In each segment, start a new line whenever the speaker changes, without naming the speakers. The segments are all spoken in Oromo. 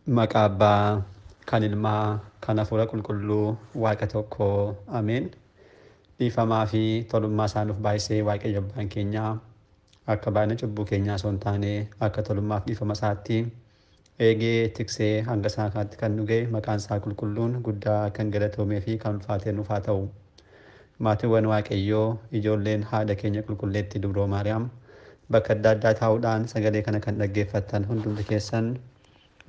Maqaa Abbaa, kan Ilmaa, kan Hafuura Qulqulluu, Waaqa tokkoo. Ameen. Dhiifamaa fi tolummaa isaa nuuf baay'isee Waaqayyo Abbaan keenyaa akka baay'ina cubbuu keenyaa osoo hin taane akka tolummaaf dhiifama isaatti eegee tiksee hanga saakaatti kan nu ga'e maqaan isaa qulqulluun guddaa kan galatoomee fi kan ulfaatee nuuf haa ta'u. Maatiiwwan Waaqayyoo ijoolleen haadha keenya qulqulleetti Dubroo Maariyaam bakka adda addaa taa'uudhaan sagalee kana kan dhaggeeffattan hundumti keessan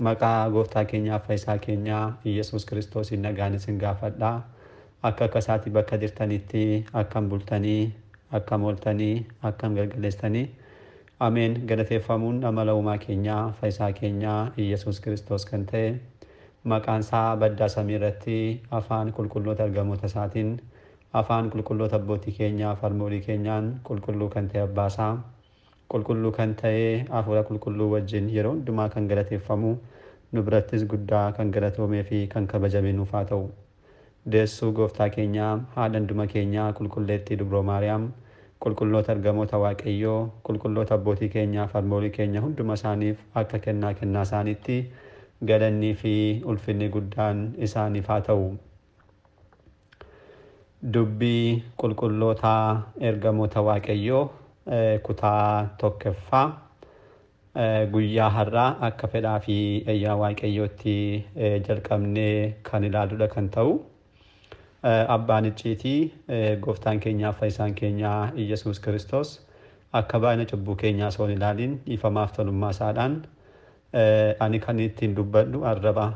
maqaa gooftaa keenyaa fayyisaa keenyaa Iyyasuus Kiristoosiin nagaan isin gaafadha. Akka isaatti bakka jirtanitti akkam bultanii, akkam ooltanii, akkam galgaleessanii. Ameen. Galateeffamuun amala uumaa keenyaa fayyisaa keenyaa Iyyasuus Kiristoos kan ta'e maqaan isaa baddaa samii irratti afaan qulqulloota ergamoota isaatiin afaan qulqulloota abbootii keenyaa farmoolii keenyaan qulqulluu kan ta'e abbaasaa qulqulluu kan ta'e hafuura qulqulluu wajjin yeroo hundumaa kan galateeffamu nu birattis guddaa kan galatoomee fi kan kabajame nuuf haa ta'u. Deessuu gooftaa keenyaa haadha hunduma keenyaa qulqulleettii Dubroo Maariyaam qulqulloota ergamoota Waaqayyoo qulqulloota abbootii keenyaa farmoolii keenya hunduma isaaniif akka kennaa isaaniitti galannii fi ulfinni guddaan isaaniif haa ta'u. Dubbii qulqulloota ergamoota Waaqayyoo kutaa tokkoffaa guyyaa har'aa akka fedhaa fi ayyaa Waaqayyootti jalqabnee kan ilaaluudha kan ta'u. Abbaan icciitii gooftaan keenyaa fayyisaan keenyaa Iyyasuus Kiristoos akka baay'ina cubbuu keenyaa osoo hin ilaalin dhiifamaaf tolummaa isaadhaan ani kan ittiin dubbadhu arraba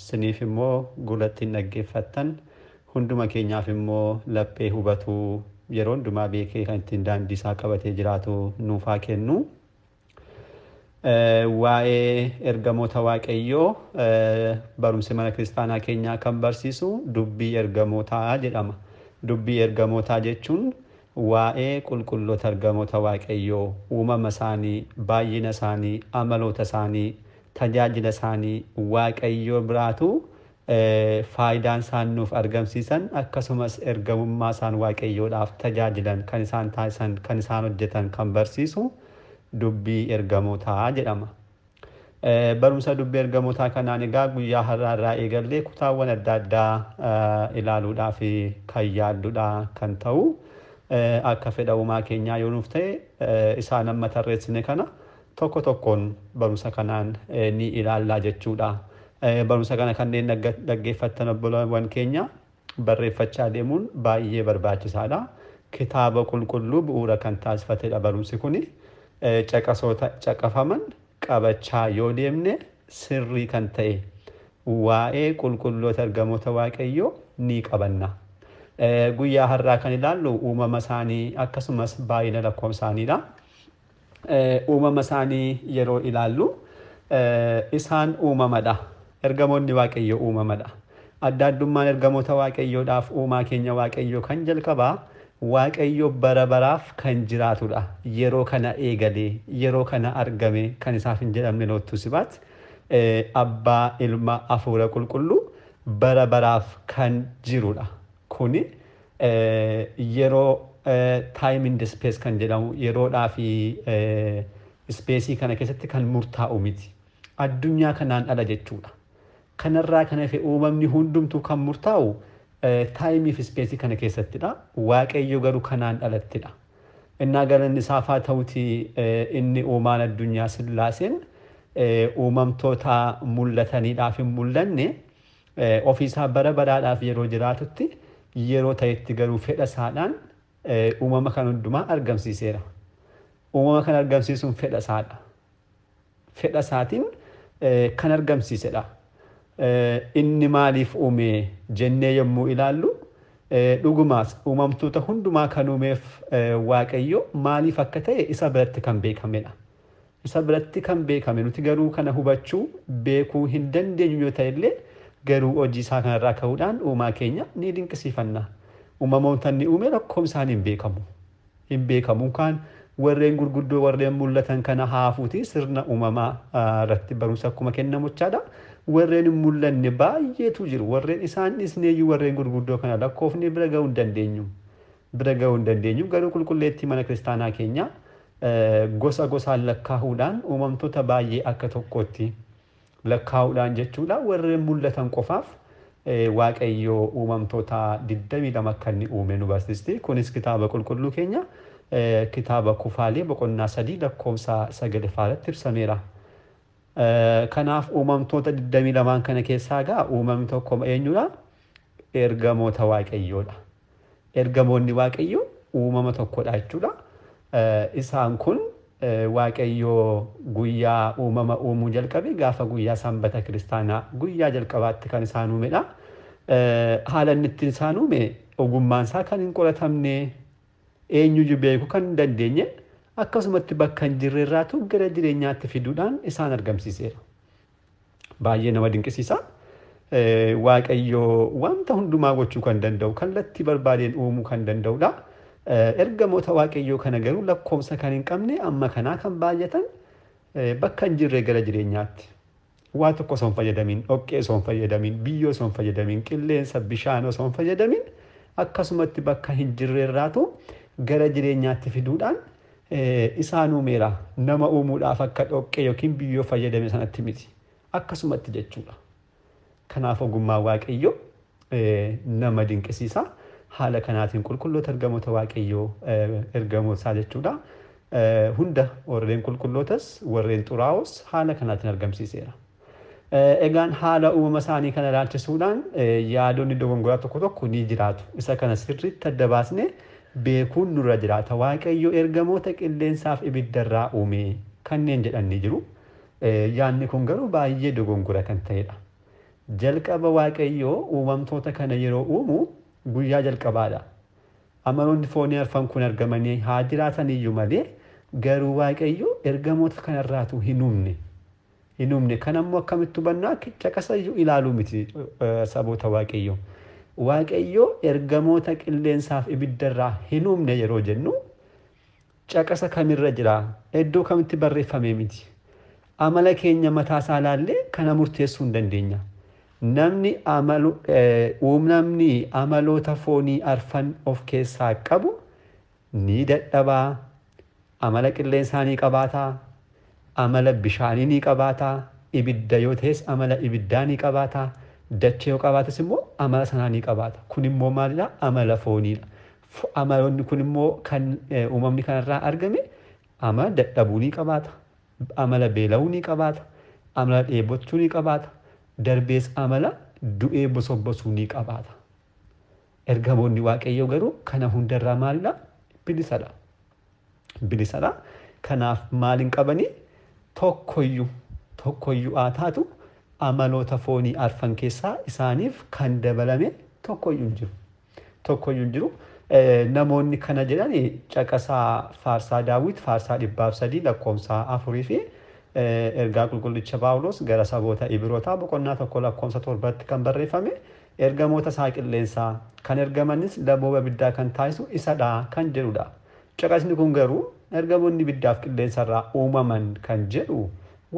siniif immoo gulattiin dhaggeeffattan hunduma keenyaaf immoo laphee hubatuu yeroo hundumaa beekee kan ittiin daandii isaa qabatee jiraatu nuuf haa kennu. Waa'ee ergamoota Waaqayyoo barumsi mana kiristaanaa keenyaa kan barsiisu dubbii ergamootaa jedhama. Dubbii ergamootaa jechuun waa'ee qulqulloota ergamoota Waaqayyoo uumama isaanii, baay'ina isaanii, amaloota isaanii, tajaajila isaanii Waaqayyoo biraatu faayidaan isaan nuuf argamsiisan akkasumas ergamummaa isaan Waaqayyoodhaaf tajaajilan kan isaan taasisan kan isaan hojjetan kan barsiisu dubbii ergamootaa jedhama. Barumsa dubbii ergamootaa kanaan egaa guyyaa har'aa eegallee kutaawwan adda addaa ilaaluudhaaf kan yaalluudha kan ta'u. Akka fedha uumaa keenyaa yoo nuuf ta'e isaan amma tarreessine kana tokko tokkoon barumsa kanaan ni ilaallaa jechuudha. Barumsa kana kanneen dhaggeeffattan obboloowwan keenya barreeffachaa deemuun baay'ee barbaachisaadha. Kitaaba qulqulluu bu'uura kan taasifatedha barumsi kuni. Caqasoota caqafaman qabachaa yoo deemne sirrii kan ta'e waa'ee qulqulloota ergamoota Waaqayyoo ni qabanna. Guyyaa har'aa kan ilaallu uumama isaanii akkasumas baay'ina lakkoofsa isaaniidha. Uumama isaanii yeroo ilaallu isaan uumamadha. Ergamoonni Waaqayyoo uumamadha. Adda addummaan ergamoota Waaqayyoodhaaf uumaa keenya Waaqayyoo kan jalqabaa Waaqayyo bara baraaf kan jiraatudha. Yeroo kana eegalee, yeroo kana argame kan isaaf hin jedhamne lootuu sibaat abbaa ilma hafuura qulqulluu bara baraaf kan jirudha. Kuni yeroo time in the space kan jedhamu yeroodhaa fi ispeesii kana keessatti kan murtaa'u miti. Addunyaa kanaan ala jechuudha. Kanarraa kan hafe uumamni hundumtuu kan murtaa'u taayimii fi ispeesii kana keessattidha. Waaqayyo garuu kanaan dhalattidha. Innaa galanni isaaf haa ta'uti inni uumaan addunyaa Sillaaseen uumamtoota mul'ataniidhaaf hin mul'anne ofiisaa bara baraadhaaf yeroo jiraatutti yeroo ta'etti garuu fedha isaadhaan uumama kan hundumaa argamsiiseera. Uumama kan argamsiisuun fedha isaadha. Fedha isaatiin kan argamsiisedha. Inni maaliif uume jennee yommuu ilaallu dhugumaas uumamtoota hundumaa kan uumeef Waaqayyo maaliif akka ta'e isa biratti kan beekamedha. Isa biratti kan beekame nuti garuu kana hubachuu beekuu hin dandeenyu yoo ta'e illee garuu hojii isaa kanarraa ka'uudhaan uumaa keenya ni dinqisiifanna. Uumamoota inni uume lakkoofsaan hin beekamu. Hin beekamu kan warreen gurguddoo warreen mul'atan kana haafuuti sirna uumamaa irratti barumsa akkuma kennamuchaadha. Warreen hin mul'anne baay'eetu jiru. Warreen isaan dhisneeyyuu warreen gurguddoo kana lakkoofne bira ga'uu hin dandeenyu. Bira ga'uu hin dandeenyu garuu qulqulleettii mana kiristaanaa keenya gosa gosaan lakkaa'uudhaan uumamtoota baay'ee akka tokkotti lakkaa'uudhaan jechuudha warreen mul'atan qofaaf waaqayyoo uumamtoota 22 akka inni uume nu barsiisti. Kunis kitaaba qulqulluu keenya kitaaba Kufaalee boqonnaa 3 lakkoofsa 9 ibsameera. Kanaaf uumamtoota 22 kana keessaa gaa uumamni tokko eenyudha? Ergamoota waaqayyoodha. Ergamoonni waaqayyoo uumama tokkodha jechuudha. Isaan kun waaqayyoo guyyaa uumama uumuu jalqabe gaafa guyyaa sanbata kiristaanaa guyyaa jalqabaatti kan isaan uumedha. Haala inni ittiin isaan uume ogummaan isaa kan hin qoratamne eenyuyyuu beekuu kan hin dandeenye akkasumatti bakka hin jirre irraatu gara jireenyaatti fiduudhaan isaan argamsiiseera. Baay'ee nama dinqisiisa. Waaqayyoo wanta hundumaa gochuu kan danda'u kallattii barbaadeen uumuu kan danda'udha. Ergamoota waaqayyoo kana garuu lakkoofsa kan hin qabne amma kanaa kan baay'atan bakka hin jirre gara jireenyaatti. Waa tokko osoo hin fayyadamin, dhoqqee osoo hin fayyadamin, biyyoo osoo hin fayyadamin, qilleensa bishaan osoo hin fayyadamin akkasumatti bakka hin jirre irraatu gara jireenyaatti fiduudhaan isaan uumeera. Nama uumuudhaaf akka dhoqqee yookiin biyyoo fayyadame sanatti miti. Akkasumatti jechuudha. Kanaaf ogummaan waaqayyoo nama dinqisiisa. Haala kanaatiin qulqulloota ergamoota waaqayyoo ergamootaa jechuudha. Hunda warreen qulqullootas warreen xuraa'os haala kanaatiin argamsiiseera. Egaan haala uumama isaanii kana ilaalchisuudhaan yaadonni dogongoraa tokko tokko ni jiraatu. Isa kana sirriitti adda baasnee beekuun nurra jiraata. Waaqayyoo ergamoota qilleensaaf ibiddarraa uume kanneen jedhan ni jiru. Yaadni kun garuu baay'ee dogongora kan ta'edha. Jalqaba waaqayyoo uumamtoota kana yeroo uumu guyyaa jalqabaadha. Amaloonni foonii arfan kun argamanii haa jiraatan iyyuu malee garuu waaqayyoo ergamoota kanarraatu hin uumne. Hin uumne kanammoo akkamitti hubannaa caqasa iyyuu ilaaluu miti saboota waaqayyoo. Waaqayyoo ergamoota qilleensaaf ibiddarraa hin uumne yeroo jennu caqasa kamirra jira? Iddoo kamitti barreeffame miti? Amala keenya mataasaa ilaallee kana murteessuu hin dandeenya. Namni amaloota foonii arfan of keessaa qabu ni dadhabaa, amala qilleensaa ni qabaataa, amala bishaanii ni qabaataa, ibidda yoo ta'es amala ibiddaa ni qabaataa, dachee yoo qabaates immoo amala sanaa ni qabaata. Kun immoo maalidha? Amala fooniidha. Amaloonni kun immoo kan uumamni kanarraa argame amala dadhabuu ni qabaata, amala beela'uu ni qabaata, amala dheebochuu ni qabaata. Darbees amala du'ee bosobosuu ni qabaata. Ergamoonni waaqayyoo garuu kana hundarraa maalidha? Bilisadha. Bilisadha. Kanaaf maal hin qabanii? Tokkoyyuu haa taatu amaloota foonii arfan keessaa isaaniif kan dabalame tokkoyyuu hin jiru. Tokkoyyuu hin jiru. Namoonni kana jedhani caqasaa faarsaa Daawit faarsaa 103 lakkoofsa 4 fi ergaa qulqullicha Paawulos gara saboota Ibrootaa boqonnaa 1 lakkoofsa 7tti kan barreeffame ergamoota isaa qilleensaa kan ergamanis dabooba ibiddaa kan taasisu isadha kan jedhudha. Caqasni kun garuu ergamoonni ibiddaaf qilleensarraa uumaman kan jedhu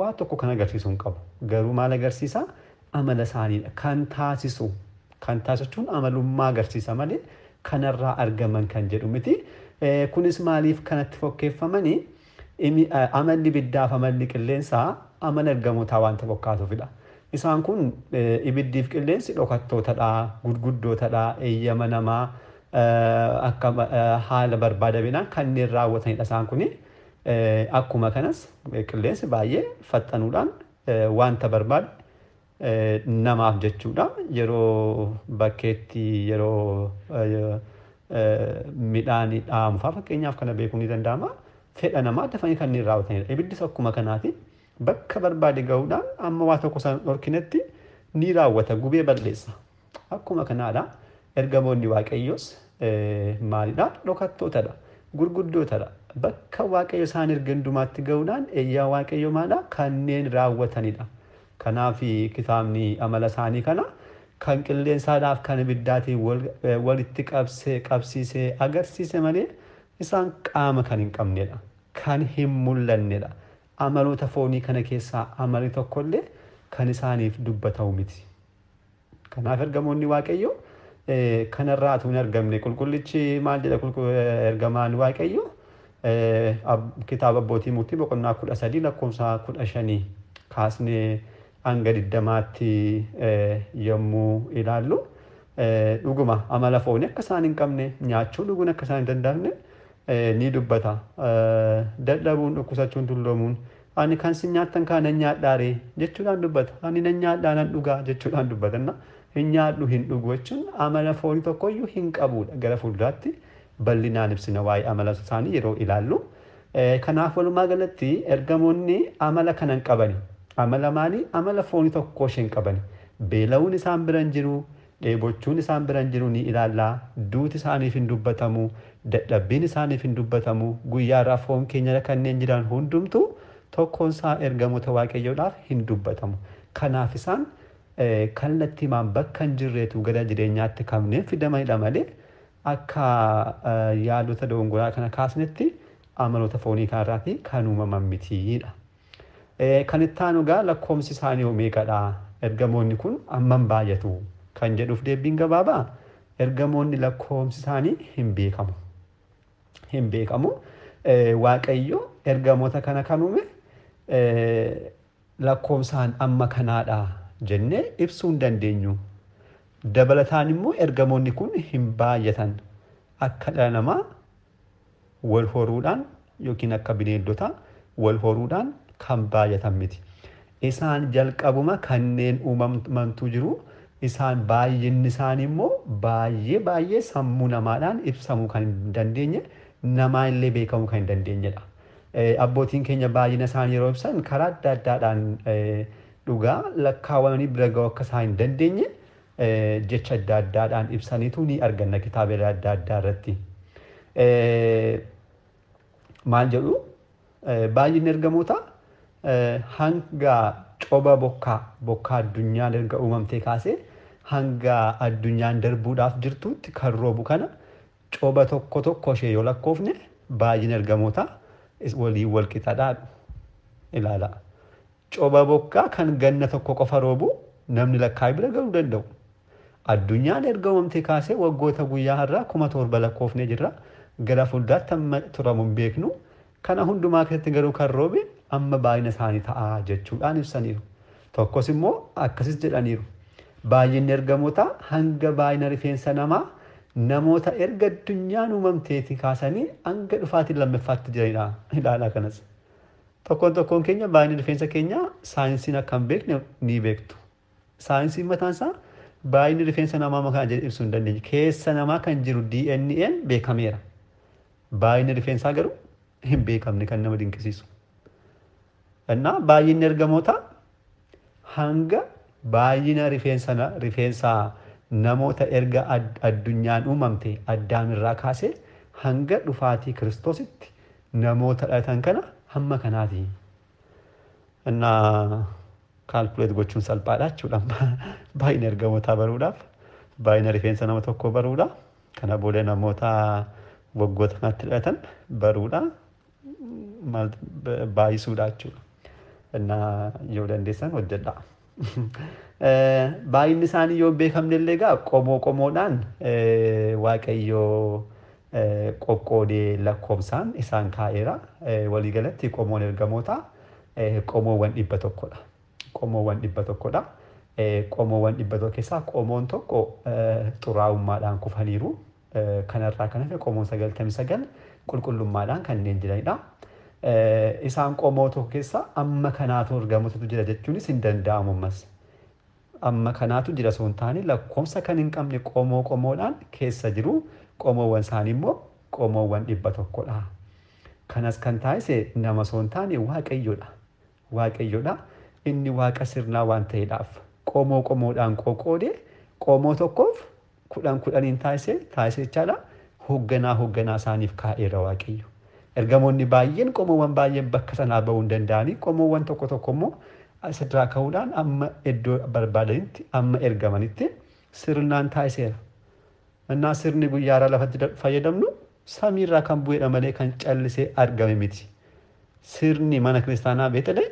waa tokko kan agarsiisu hin qabu. Garuu maal agarsiisa? Amala isaaniidha. Kan taasisu. Kan taasisuun amalummaa agarsiisa malee kanarraa argaman kan jedhu miti. Kunis maaliif kanatti fakkeeffamanii? Amalli ibiddaaf amalli qilleensaa amala ergamootaa wanta fakkaatuufidha. Isaan kun ibiddiif qilleensi dhokattootadha, gurguddootadha, eeyyama namaa akka haala barbaadaminaan kanneen raawwatanidha isaan kuni. Akkuma kanas qilleensi baay'ee faxxanuudhaan wanta barbaade namaaf jechuudha. Yeroo bakkeetti yeroo midhaan dhaamu fakkeenyaaf kana beekuu ni danda'ama. Fedha namaa dafanii kanneen raawwatanidha. Ibiddis akkuma kanaati bakka barbaade gahuudhaan amma waa tokko san dhorkinetti ni raawwata, gubee balleessa. Akkuma kanaadha. Ergamoonni waaqayyoos maalidha? Dhokattootadha, gurguddootadha. Bakka waaqayyo isaan ergandumaatti gahuudhaan eeyyaa waaqayyo maalidha? Kanneen raawwatanidha. Kanaaf kitaabni amala isaanii kana kan qilleensaadhaaf kan ibiddaatiin walitti qabsiisee agarsiise malee isaan qaama kan hin qabnedha. Kan hin mul'annedha. Amaloota foonii kana keessaa amali tokkollee kan isaaniif dubbatamu miti. Kanaaf ergamoonni waaqayyoo kanarraa hin argamne. Qulqullichi maal jedha ergamaan waaqayyoo? Kitaaba abbootii murtii boqonnaa 13 lakkoofsa 15 kaasnee hanga 20tti yommuu ilaallu dhuguma amala foonii akka isaan hin qabne nyaachuu dhuguun akka isaan hin danda'amne ni dubbata. Dadhabuun dhukkusachuun tulloomuun ani kan si nyaattan kaan nan nyaadhaaree jechuudhaan dubbata. Ani nan nyaadhaa nan dhugaa jechuudhaan dubbatanna. Hin nyaadhu hin dhugu jechuun amala foonii tokkoyyuu hin qabudha. Gara fuulduraatti bal'inaan ibsina waa'ee amala isaanii yeroo ilaallu. Kanaaf walumaa galatti ergamoonni amala kana hin qabani. Amala maalii? Amala foonii tokko ishee hin qabani. Beela'uun isaan bira hin jiru, dheebochuun isaan bira hin jiru ni ilaalla. Duuti isaaniif hin dubbatamu, dadhabbiin isaaniif hin dubbatamu. Guyyaarraa foon keenya kanneen jiran hundumtuu tokkoon isaa ergamoota waaqayyoodhaaf hin dubbatamu. Kanaaf isaan kallattiimaan bakka hin jirreetu gara jireenyaatti kanneen fidamanidha malee akka yaadota dogongoraa kana kaasnetti amaloota foonii kanarraati kan uumaman mitiidha. Kan itti aanu egaa lakkoomsi isaanii meeqadha? Ergamoonni kun hammam baay'atu kan jedhuuf deebiin gabaabaa ergamoonni lakkoomsi isaanii hin beekamu. Hin beekamu. Waaqayyo ergamoota kana kan uume lakkoomsaan amma kanaadha jennee ibsuu hin dandeenyu. Dabalataan immoo ergamoonni kun hin baay'atan. Akka dhala namaa wal horuudhaan yookiin akka bineeldota wal horuudhaan kan baay'atan miti. Isaan jalqabuma kanneen uumamantu jiru. Isaan baay'inni isaanii immoo baay'ee sammuu namaadhaan ibsamuu kan hin dandeenye, namaa illee beekamuu kan hin dandeenyedha. Abbootiin keenya baay'ina isaanii yeroo ibsan karaa adda addaadhaan dhugaa lakkaawwanii bira ga'uu akka isaan hin dandeenye jecha adda addaadhaan ibsaniitu ni arganna kitaabilee adda addaa irratti. Maal jedhu baay'inni ergamoota hanga coba bokkaa addunyaan erga uumamtee kaasee hanga addunyaan darbuudhaaf jirtutti kan roobu kana coba tokko ishee yoo lakkoofne baay'ina ergamoota waliin wal qixaadhaadhu ilaala. Coba bokkaa kan ganna tokko qofa roobu namni lakkaa'ee bira ga'uu danda'u. Addunyaan erga uumamtee kaasee waggoota guyyaa har'aa 7,000 lakkoofnee jirra. Gara fuulduraatti amma turamu hin beeknu. Kana hundumaa keessatti garuu kan roobe amma baay'ina isaanii ta'a jechuudhaan ibsaniiru. Tokkos immoo akkasis jedhaniiru. Baay'inni ergamoota hanga baay'ina rifeensa namaa namoota erga addunyaan uumamteeti kaasanii hanga dhufaatiin lammaffaatti jiranidha. Ilaalaa kanas. Tokkoon keenya baay'inni rifeensa keenyaa saayinsiin akka hin beekne ni beektu. Saayinsiin mataan isaa baay'inni rifeensa namaa makaa jedhe ibsuu hin dandeenye. Keessa namaa kan jiru DNA'n beekameera. Baay'inni rifeensaa garuu hin beekamne kan nama dinqisiisu. Innaa baay'inni ergamoota hanga baay'ina rifeensa namoota erga addunyaan uumamte Addaam irraa kaasee hanga dhufaatii Kiristoositti namoota dhalatan kana hamma kanaati. Innaa kaalkuleet gochuun salphaadha jechuudha. Baay'ina ergamootaa baruudhaaf baay'ina rifeensa nama tokkoo baruudha. Kana booda namoota waggoota kanatti dhalatan baruudha. Baay'isuudha jechuudha. Innaa yoo dandeessan hojjedha. Baay'inni isaanii yoo beekamne illee egaa qomoodhaan waaqayyoo qoqqoodee lakkoomsaan isaan kaa'eera. Waliigalatti qomoon ergamoota qomoowwan 100dha. Qomoowwan 100dha. Qomoowwan 100 keessaa qomoon tokko xuraa'ummaadhaan kufaniiru. Kanarraa kan hafe qomoon 99 qulqullummaadhaan kanneen jiranidha. Isaan qomoo tokko keessa amma kanaatu ergamootatu jira jechuunis hin danda'amu ammas. Amma kanaatu jira osoo hin taane lakkoomsa kan hin qabne qomoodhaan keessa jiru. Qomoowwan isaanii immoo qomoowwan 100dha. Kanas kan taasise nama osoo hin taane waaqayyoodha. Waaqayyoodha. Inni waaqa sirnaa waan ta'eedhaaf qomoodhaan qoqqoodee qomoo tokkoof 10 taasise jechaadha. Hoogganaa isaaniif kaa'eera waaqayyo. Ergamoonni baay'een qomoowwan baay'een bakka sanaa bahuu hin danda'anii qomoowwan tokko immoo asirraa ka'uudhaan amma iddoo barbaadanitti amma ergamanitti sirnaan taasiseera. Innaa sirni guyyaarraa lafatti fayyadamnu samiirraa kan bu'edha malee kan callisee argame miti. Sirni mana kiristaanaa Beetlee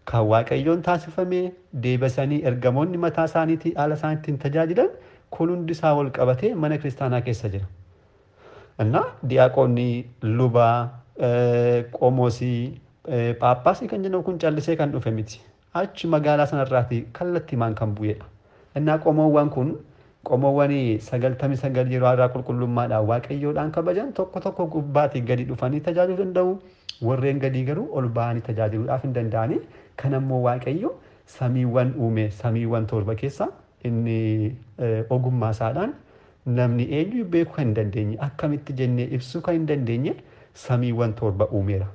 kan waaqayyoon taasifamee deebisanii ergamoonni mataa isaaniitii haala isaaniitiin tajaajilan kun hundi isaa wal qabatee mana kiristaanaa keessa jira. Innaa diyaaqoonni lubaa qomoosii paappaasii kan jennu kun callisee kan dhufe miti. achi magaalaa sanarraati kallattiimaan kan bu'edha. Innaa qomoowwan kun qomoowwan 99 yeroo irraa qulqullummaadhaan waaqayyoodhaan kabajan tokko tokko gubbaatii gadi dhufanii tajaajiluu danda'u. Warreen gadii garuu ol ba'anii tajaajiluudhaaf hin danda'ani. Kanammoo waaqayyo samiiwwan uume samiiwwan torba keessa inni ogummaa isaadhaan namni eenyu beekuu kan hin dandeenye akkamitti jennee ibsuu kan hin dandeenye samiiwwan torba uumeera.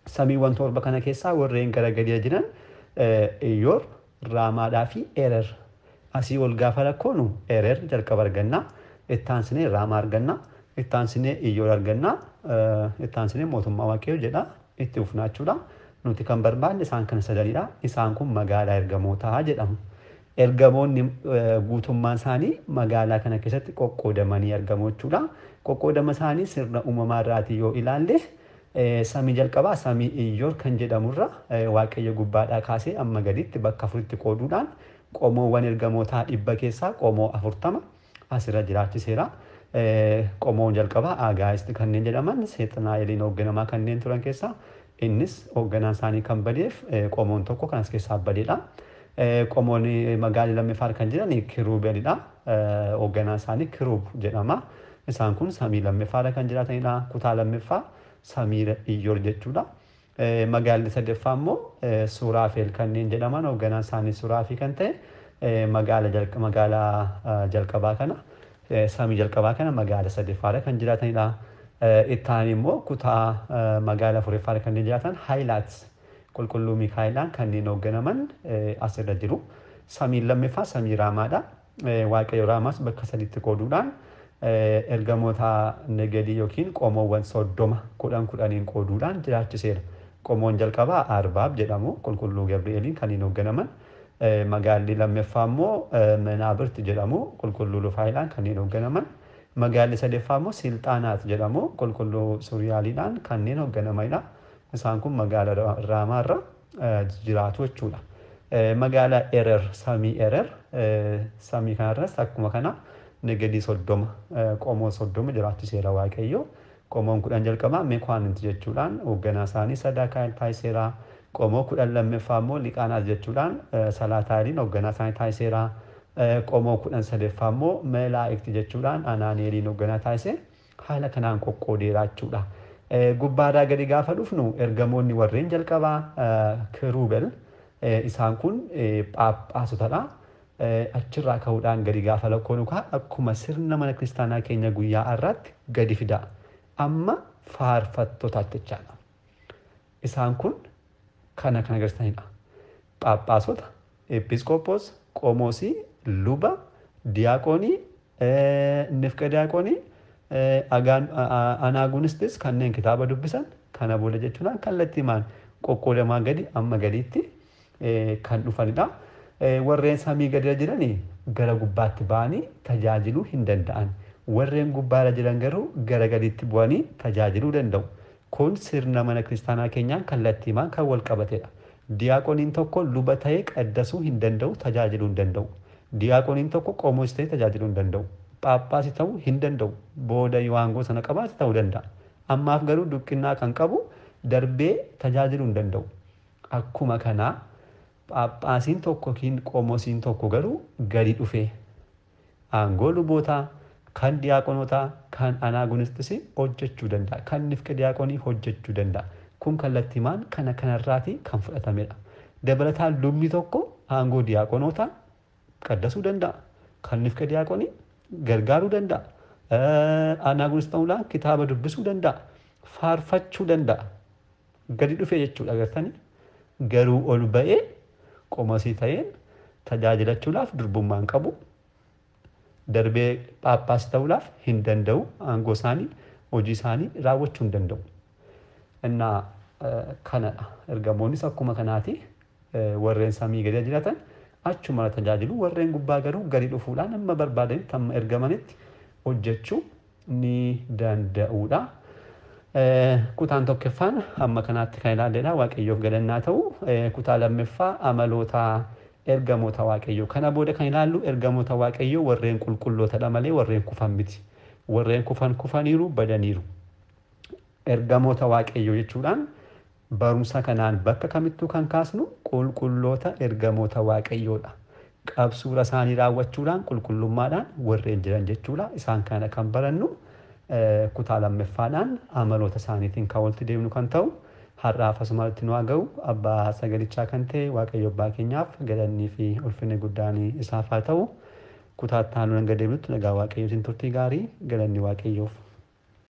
Samiiwwan torba kana keessaa warreen gara gadii jiran Iyyoor, Raamaadhaa fi Erer. Asii ol gaafa lakkoonu Erer jalqaba argannaa, ittaansinee Raamaa argannaa, ittaansinee Iyyoor argannaa, ittaansinee mootummaa waaqayyoo jedha itti ufnaachuudha. Nuti kan barbaanne isaan kana sadanidha. Isaan kun magaalaa ergamootaa jedhamu. Ergamoonni guutummaan isaanii magaalaa kana keessatti qoqqoodamanii argamu jechuudha. Qoqqoodama isaanii sirna uumamaa irraatii yoo ilaalle samii jalqabaa samii Iyyoor kan jedhamurra waaqayyo gubbaadhaa kaasee amma gaditti bakka afuritti qooduudhaan qomoowwan ergamootaa 100 keessaa qomoo 40 asirra jiraachiseera. Qomoon jalqabaa Agaayist kanneen jedhaman Seexanaa'eliin hoogganamaa kanneen turan keessaa innis hoogganaan isaanii kan badeef qomoon tokko kan as keessaa badeedha. Qomoon magaalaa lammaffaa kan jiran Kiruubelidha. Hoogganaan isaanii Kiruub jedhama. Isaan kun samii lammaffaadha kan jiraatanidha. Kutaa lammaffaa samii Iyyoor jechuudha. Magaalli sadaffaa immoo Suraafeel kanneen jedhaman hoogganaan isaanii Suraafii kan ta'e magaalaa jalqabaa kana samii jalqabaa kana magaalaa sadaffaadha kan jiraatanidha. Ittaan immoo kutaa magaalaa afuraffaadha kanneen jiraatan Haayilaats qulqulluu Miikaa'ilaan kanneen hoogganaman asirra jiru. Samiin lammaffaa samii Raamaadha. Waaqayyo Raamaas bakka sadiitti qooduudhaan ergamoota nagadii yookiin qomoowwan 30 kudhaniin qooduudhaan jiraachiseera. Qomoon jalqabaa Arbaab jedhamu qulqulluu Gabri'eeliin kanneen hoogganaman. Magaalli lammaffaa immoo Menaabirt jedhamu qulqulluu Rufaa'ilaan kanneen hoogganaman. Magaalli sadaffaa immoo Silxaanaat jedhamu qulqulluu Suriyaaliidhaan kanneen hoogganamanidha. Isaan kun magaalaa Raamaarra jiraatu jechuudha. Magaalaa Erer samii Erer samii kanarras akkuma kana nagadii 30 qomoo 30 jiraachiseera waaqayyo. Qomoon 10 jalqabaa Meekwaanint jechuudhaan hoogganaa isaanii Sadaakaayil taasiseera. Qomoo 10 lammaffaa immoo Liqaanaat jechuudhaan Salaataayiliin hoogganaa isaanii taasiseera. Qomoo 10 sadaffaa immoo Meelaa'ikti jechuudhaan Anaani'eeliin hoogganaa taasise haala kanaan qoqqoodeera jechuudha. Gubbaadhaa gadi gaafa dhufnu ergamoonni warreen jalqabaa Kiruubel isaan kun Phaaphaasotadha. Achirraa ka'uudhaan gadi gaafa lakkoonu akkuma sirna mana kiristaanaa keenya guyyaa har'aatti gadi fida. Amma faarfattootaatti jechaadha. Isaan kun kana kan agarsiisanidha. Phaaphaasota, Episkoopoos, Qomoosii, Luba, Diyaaqoonii, Nifqa Diyaaqoonii, Anaagunistis kanneen kitaaba dubbisan kana booda jechuudhaan kallattiimaan qoqqoodamaa gadi amma gadiitti kan dhufanidha. Warreen samii gadi jiranii gara gubbaatti ba'anii tajaajiluu hin danda'an. Warreen gubbaarra jiran garuu gara gadiitti bu'anii tajaajiluu danda'u. Kun sirna mana kiristaanaa keenyaan kallattiimaan kan wal qabatedha. Diyaaqoniin tokko luba ta'ee qaddasuu hin danda'u, tajaajiluu hin danda'u. Diyaaqoniin tokko qomoos ta'ee tajaajiluu hin danda'u. Phaaphaasii ta'uu hin danda'u. Booda yoo aangoo sana qabaate ta'uu danda'a. Ammaaf garuu duqqinaa kan qabu darbee tajaajiluu hin danda'u. Akkuma kanaa Phaaphaasiin tokko yookiin qomoosiin tokko garuu gadi dhufee aangoo lubootaa kan diyaaqonootaa kan anaagunistis hojjechuu danda'a. Kan nifqa diyaaqonii hojjechuu danda'a. Kun kallattiimaan kanarraatii kan fudhatamedha. Dabalataan lubni tokko aangoo diyaaqonootaa qaddasuu danda'a. Kan nifqa diyaaqonii gargaaruu danda'a. Anaagunis ta'uudhaan kitaaba dubbisuu danda'a. Faarfachuu danda'a. Gadi dhufee jechuudha agartanii. Garuu ol ba'ee qomoosii ta'een tajaajilachuudhaaf durbummaan qabu. Darbee Phaaphaasii ta'uudhaaf hin danda'u. Aangoo isaanii hojii isaanii raawwachuu hin danda'u. Innaa kanadha. Ergamoonnis akkuma kanaati warreen samii gadi jiraatan achuma tajaajilu. Warreen gubbaa garuu gadi dhufuudhaan amma barbaadanitti amma ergamanitti hojjechuu ni danda'uudha. Kutaan tokkoffaan amma kanaatti kan ilaalledha. Waaqayyoof galannaa ta'u. Kutaa lammaffaa amaloota ergamoota waaqayyoo. Kana booda kan ilaallu ergamoota waaqayyoo warreen qulqullootadha malee warreen kufan miti. Warreen kufaniiru badaniiru. Ergamoota waaqayyoo jechuudhaan barumsa kanaan bakka kamittuu kan kaasnu qulqulloota ergamoota waaqayyoodha. Qabsuura isaanii raawwachuudhaan qulqullummaadhaan warreen jiran jechuudha. Isaan kana kan barannu kutaa lammaffaadhaan amaloota isaaniitiin kan walitti deemnu kan ta'u har'aaf asumatti nu haa ga'u. Abbaa sagalichaa kan ta'e waaqayyo abbaa keenyaaf galannii fi ulfinni guddaan isaaf haa ta'u. Kutaa itti aanuun hanga deemnutti nagaa waaqayyootiin turtii gaarii galanni waaqayyoof.